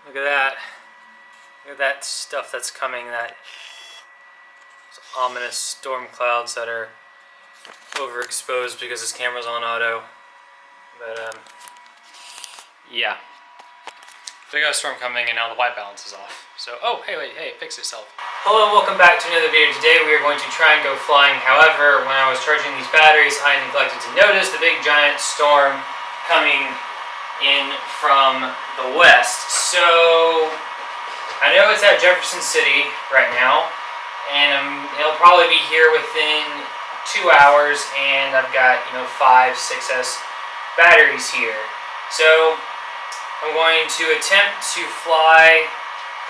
Look at that. Look at that stuff that's coming, that ominous storm clouds that are overexposed because this camera's on auto. But yeah. We got a storm coming and now the white balance is off. So, oh, hey, wait, hey, it fixed itself. Hello and welcome back to another video. Today we are going to try and go flying. However, when I was charging these batteries, I neglected to notice the big giant storm coming in from the west. So, I know it's at Jefferson City right now, and it'll probably be here within 2 hours, and I've got, 5 6S batteries here. So, I'm going to attempt to fly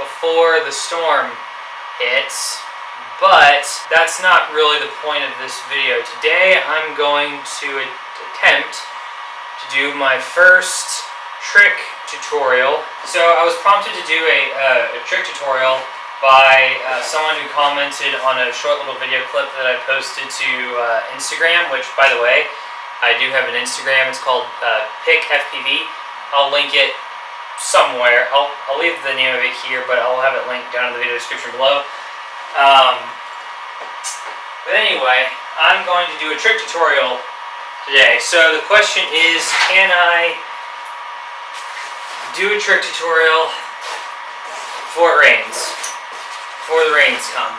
before the storm hits, but that's not really the point of this video. Today I'm going to attempt to do my first trick tutorial. So I was prompted to do a trick tutorial by someone who commented on a short little video clip that I posted to Instagram, which, by the way, I do have an Instagram. It's called PicFPV. I'll link it somewhere. I'll leave the name of it here, but I'll have it linked down in the video description below. But anyway, I'm going to do a trick tutorial today. So the question is, can I do a trick tutorial before it rains? Before the rains come?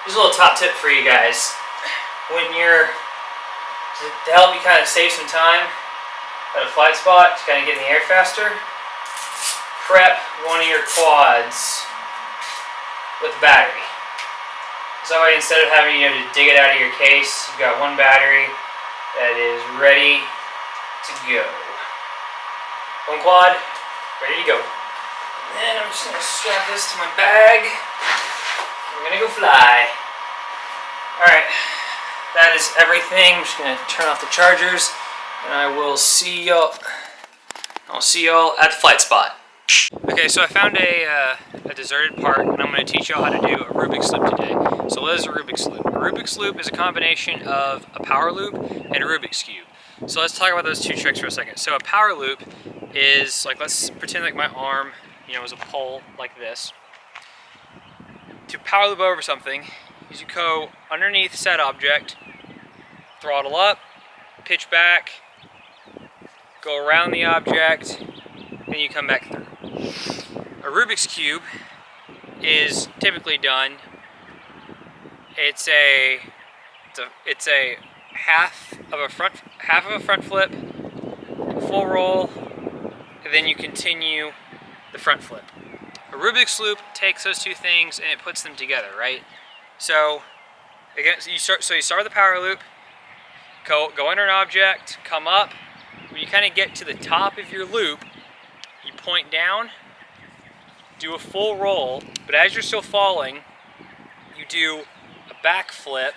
Here's a little top tip for you guys. When you're, to help you kind of save some time at a flight spot, to kind of get in the air faster, prep one of your quads with a battery. So that way, instead of having to dig it out of your case, you've got one battery that is ready to go. One quad, ready to go. And then I'm just going to strap this to my bag. We're gonna go fly. Alright, that is everything. I'm just gonna turn off the chargers and I will see y'all. I'll see y'all at the flight spot. Okay, so I found a deserted park and I'm gonna teach y'all how to do a Rubik's Loop today. So what is a Rubik's Loop? A Rubik's Loop is a combination of a power loop and a Rubik's Cube. So let's talk about those two tricks for a second. So a power loop is like, let's pretend like my arm, is a pole like this. To power loop over something is you go underneath said object, throttle up, pitch back, go around the object, and you come back through. A Rubik's Cube is typically done, it's a half of a front flip, full roll, and then you continue the front flip. A Rubik's Loop takes those two things and it puts them together, right? So again, you start with the power loop, go under an object, come up. When you kind of get to the top of your loop, you point down, do a full roll, but as you're still falling, you do a back flip,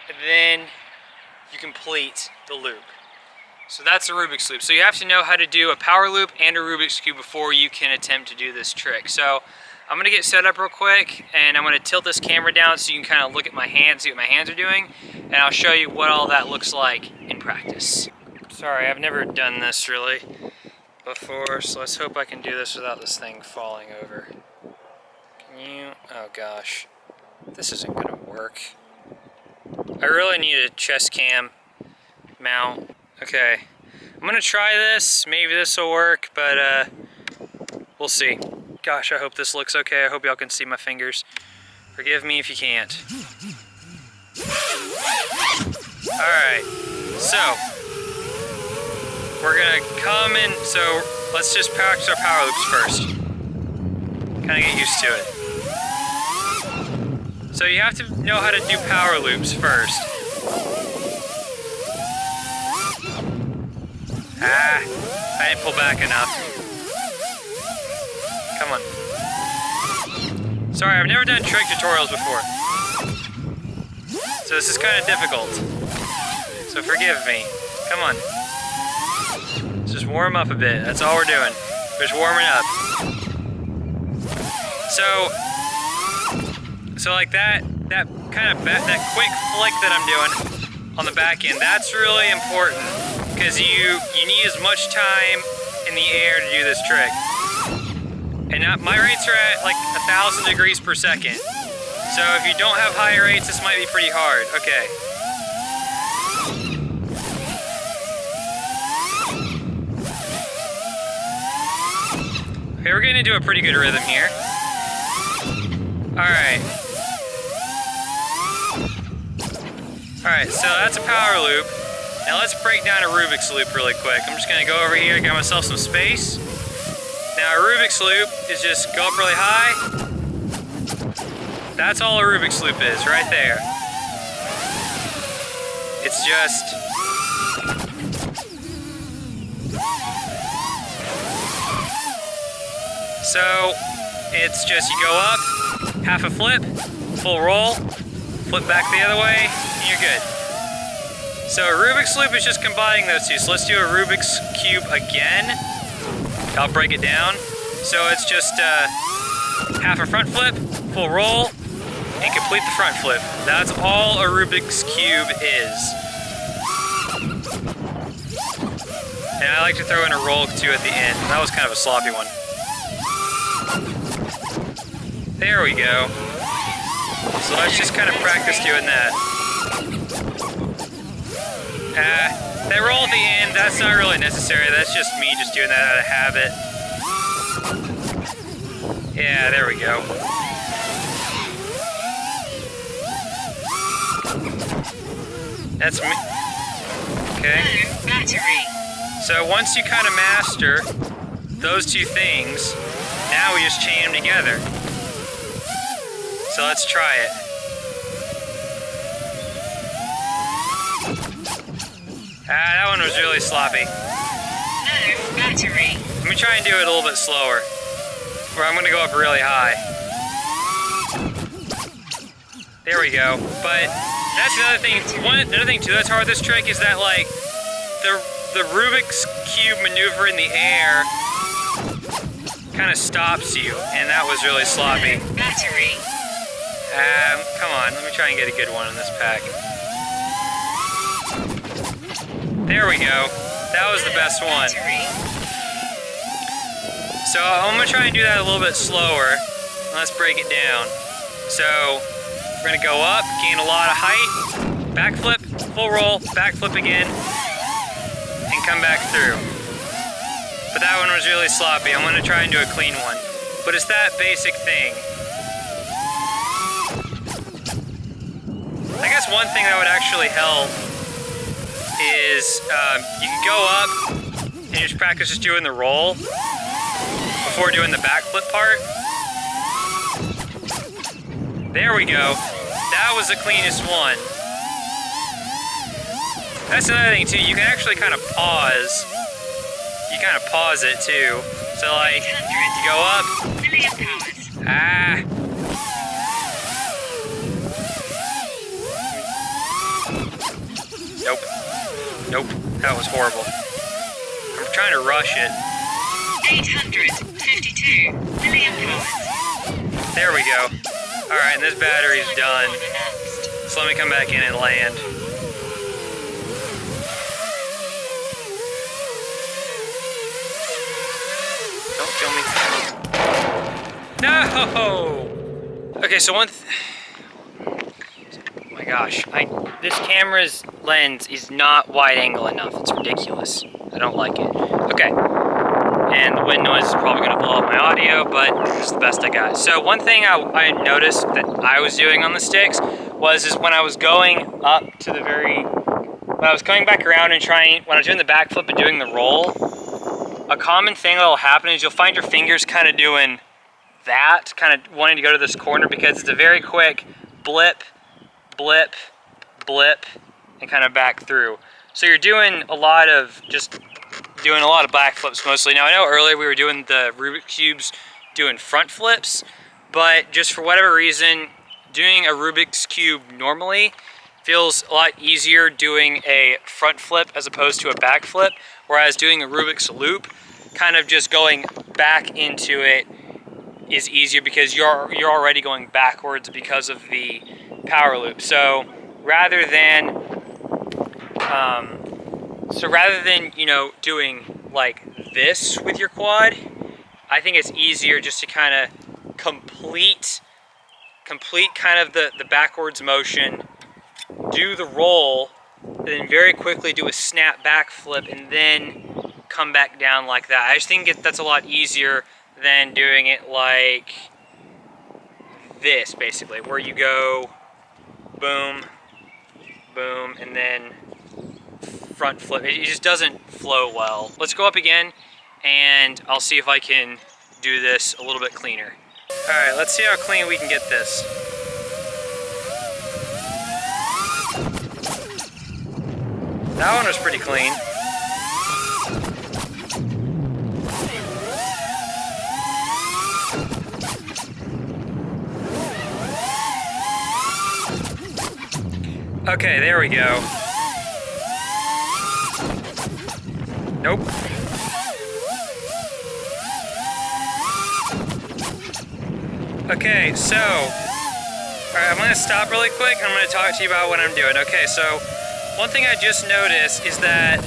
and then you complete the loop. So that's a Rubik's Loop. So you have to know how to do a power loop and a Rubik's Cube before you can attempt to do this trick. So I'm going to get set up real quick and I'm going to tilt this camera down so you can kind of look at my hands, see what my hands are doing, and I'll show you what all that looks like in practice. Sorry, I've never done this really before, so let's hope I can do this without this thing falling over. Can you? Oh gosh, this isn't going to work. I really need a chest cam mount. Okay, I'm gonna try this. Maybe this will work, but we'll see. Gosh, I hope this looks okay. I hope y'all can see my fingers. Forgive me if you can't. Alright, so we're gonna come in. So let's just practice our power loops first. Kind of get used to it. So you have to know how to do power loops first. I didn't pull back enough. Come on. Sorry, I've never done trick tutorials before. So this is kind of difficult. So forgive me. Come on. Let's just warm up a bit. That's all we're doing. We're just warming up. So So like that quick flick that I'm doing on the back end, that's really important because you need as much time in the air to do this trick. And my rates are at like 1,000 degrees per second. So if you don't have high rates, this might be pretty hard. Okay. Okay, we're getting into a pretty good rhythm here. Alright. Alright, so that's a power loop. Now let's break down a Rubix loop really quick. I'm just gonna go over here, get myself some space. Now a Rubix loop is just go up really high. That's all a Rubix loop is, right there. It's just... So, it's just you go up, half a flip, full roll, flip back the other way, and you're good. So a Rubik's loop is just combining those two. So let's do a Rubik's cube again. I'll break it down. So it's just half a front flip, full roll, and complete the front flip. That's all a Rubik's cube is. And I like to throw in a roll too at the end. That was kind of a sloppy one. There we go. So let's just kind of practice doing that. That roll at the end, that's not really necessary. That's just me just doing that out of habit. Yeah, there we go. That's me. Okay. So once you kind of master those two things, now we just chain them together. So let's try it. That one was really sloppy. No battery. Let me try and do it a little bit slower. Or I'm gonna go up really high. There we go. But that's another thing. Another thing too that's hard with this trick is that like the Rubik's Cube maneuver in the air kind of stops you, and that was really sloppy. Battery. Come on, let me try and get a good one in this pack. There we go. That was the best one. So I'm gonna try and do that a little bit slower. Let's break it down. So we're gonna go up, gain a lot of height, backflip, full roll, backflip again, and come back through. But that one was really sloppy. I'm gonna try and do a clean one. But it's that basic thing. I guess one thing that would actually help is you can go up and just practice just doing the roll before doing the backflip part. There we go. That was the cleanest one. That's another thing too, you can actually kind of pause. You kind of pause it too. So like, you go up. Nope. Nope. That was horrible. I'm trying to rush it. 852 million pounds. There we go. Alright, and this battery's done. So let me come back in and land. Don't kill me. No! Okay, so oh my gosh, this camera's lens is not wide angle enough. It's ridiculous. I don't like it. Okay. And the wind noise is probably gonna blow up my audio, but this is the best I got. So one thing I noticed that I was doing on the sticks is when I was going up to the when I was coming back around and when I was doing the backflip and doing the roll, a common thing that'll happen is you'll find your fingers kind of doing that, kind of wanting to go to this corner because it's a very quick blip, blip, blip, and kind of back through. So you're doing a lot of backflips mostly. Now I know earlier we were doing the Rubik's Cubes doing front flips, but just for whatever reason, doing a Rubik's Cube normally feels a lot easier doing a front flip as opposed to a back flip, whereas doing a Rubik's Loop, kind of just going back into it is easier because you're already going backwards because of the power loop. So rather than you know, doing like this with your quad, I think it's easier just to kind of complete kind of the backwards motion, do the roll, then very quickly do a snap back flip, and then come back down like that. I just think that's a lot easier than doing it like this, basically, where you go boom, boom, and then front flip. It just doesn't flow well. Let's go up again, and I'll see if I can do this a little bit cleaner. All right, let's see how clean we can get this. That one was pretty clean. Okay, there we go. Nope. Okay, so, alright, I'm gonna stop really quick and I'm gonna talk to you about what I'm doing. Okay, so, one thing I just noticed is that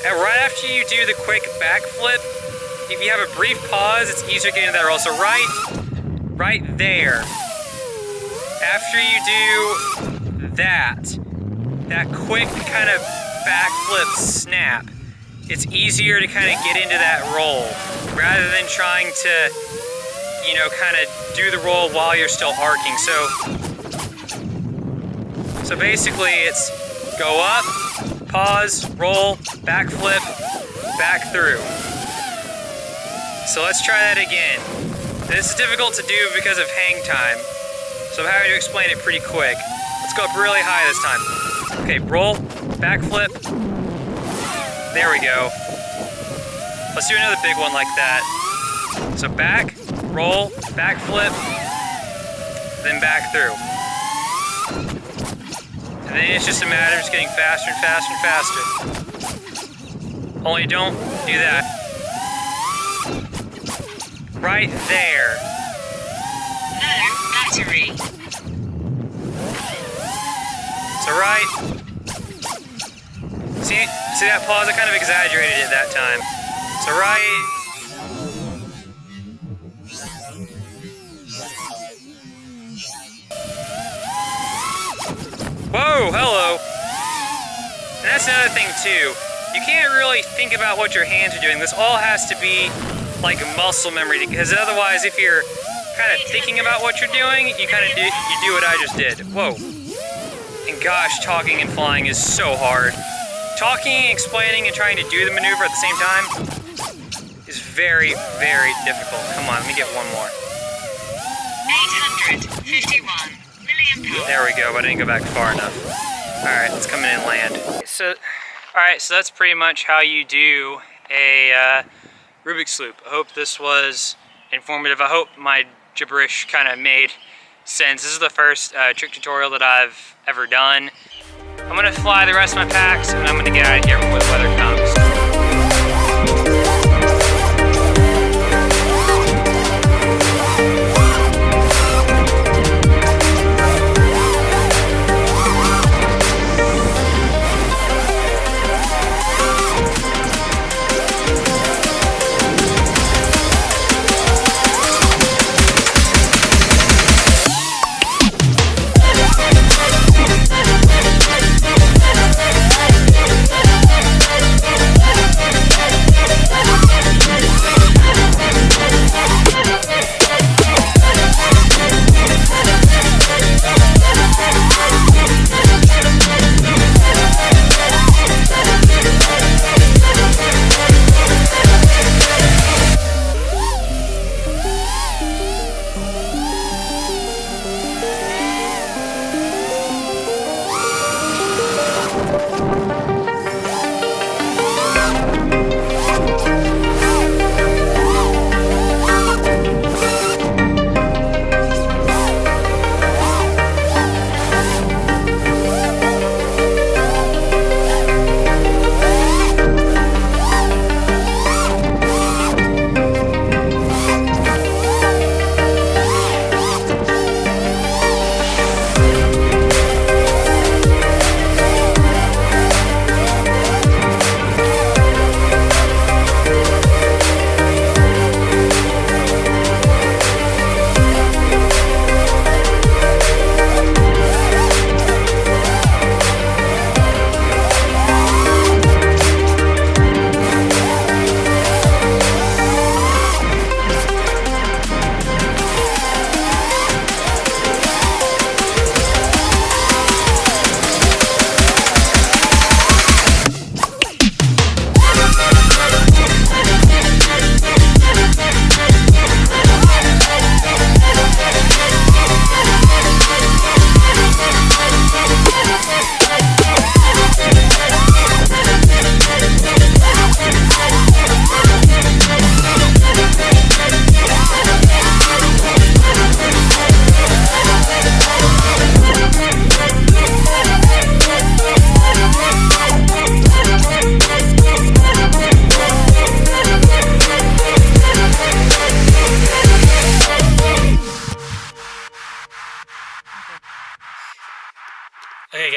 right after you do the quick backflip, if you have a brief pause, it's easier to get into that roll. So right there, after you do that quick kind of backflip snap, it's easier to kind of get into that roll rather than trying to, you know, kind of do the roll while you're still arcing. So basically it's go up, pause, roll, backflip, back through. So let's try that again. This is difficult to do because of hang time, so I'm having to explain it pretty quick. Let's go up really high this time. Okay, roll, backflip. There we go. Let's do another big one like that. So back, roll, backflip, then back through. And then it's just a matter of just getting faster and faster and faster. Only don't do that. Right there. No battery. So right. See that pause? I kind of exaggerated it that time. So right. Whoa, hello. And that's another thing too. You can't really think about what your hands are doing. This all has to be like muscle memory, because otherwise if you're kind of thinking about what you're doing, you kind of do what I just did. Whoa. And gosh, talking and flying is so hard. Talking, explaining, and trying to do the maneuver at the same time is very, very difficult. Come on, let me get one more. 851 million pounds. There we go, but I didn't go back far enough. Alright, let's come in and land. So that's pretty much how you do a Rubik's Loop. I hope this was informative. I hope my gibberish kind of made sense. This is the first trick tutorial that I've ever done. I'm gonna fly the rest of my packs, and I'm gonna get out of here before the weather comes.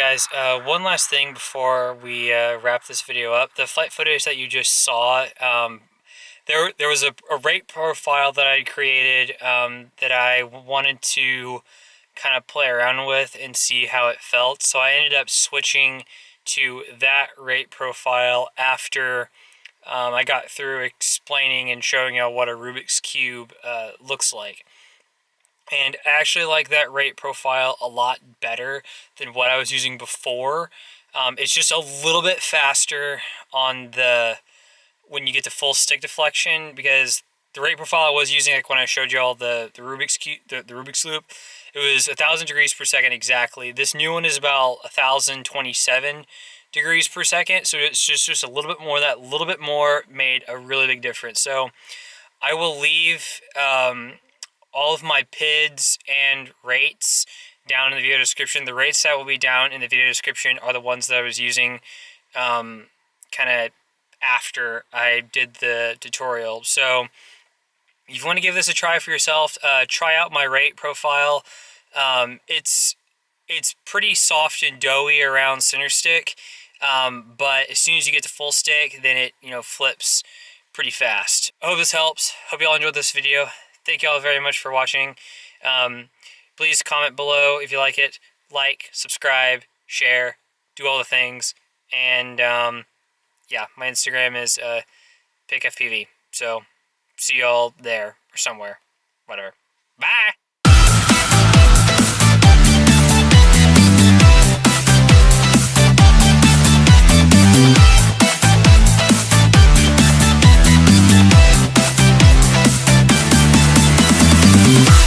guys, one last thing before we wrap this video up. The flight footage that you just saw, there was a rate profile that I created that I wanted to kind of play around with and see how it felt. So I ended up switching to that rate profile after I got through explaining and showing you what a Rubik's Cube looks like. And I actually like that rate profile a lot better than what I was using before. It's just a little bit faster on when you get to full stick deflection, because the rate profile I was using, like when I showed you all the Rubik's Loop, it was 1,000 degrees per second exactly. This new one is about 1,027 degrees per second, so it's just a little bit more. That little bit more made a really big difference. So I will leave all of my PIDs and rates down in the video description. The rates that will be down in the video description are the ones that I was using kind of after I did the tutorial. So if you want to give this a try for yourself, try out my rate profile. It's pretty soft and doughy around center stick, but as soon as you get to full stick, then it flips pretty fast. I hope this helps. Hope you all enjoyed this video. Thank you all very much for watching. Please comment below if you like it. Like, subscribe, share, do all the things. And yeah, my Instagram is PicFPV. So see you all there or somewhere. Whatever. Bye!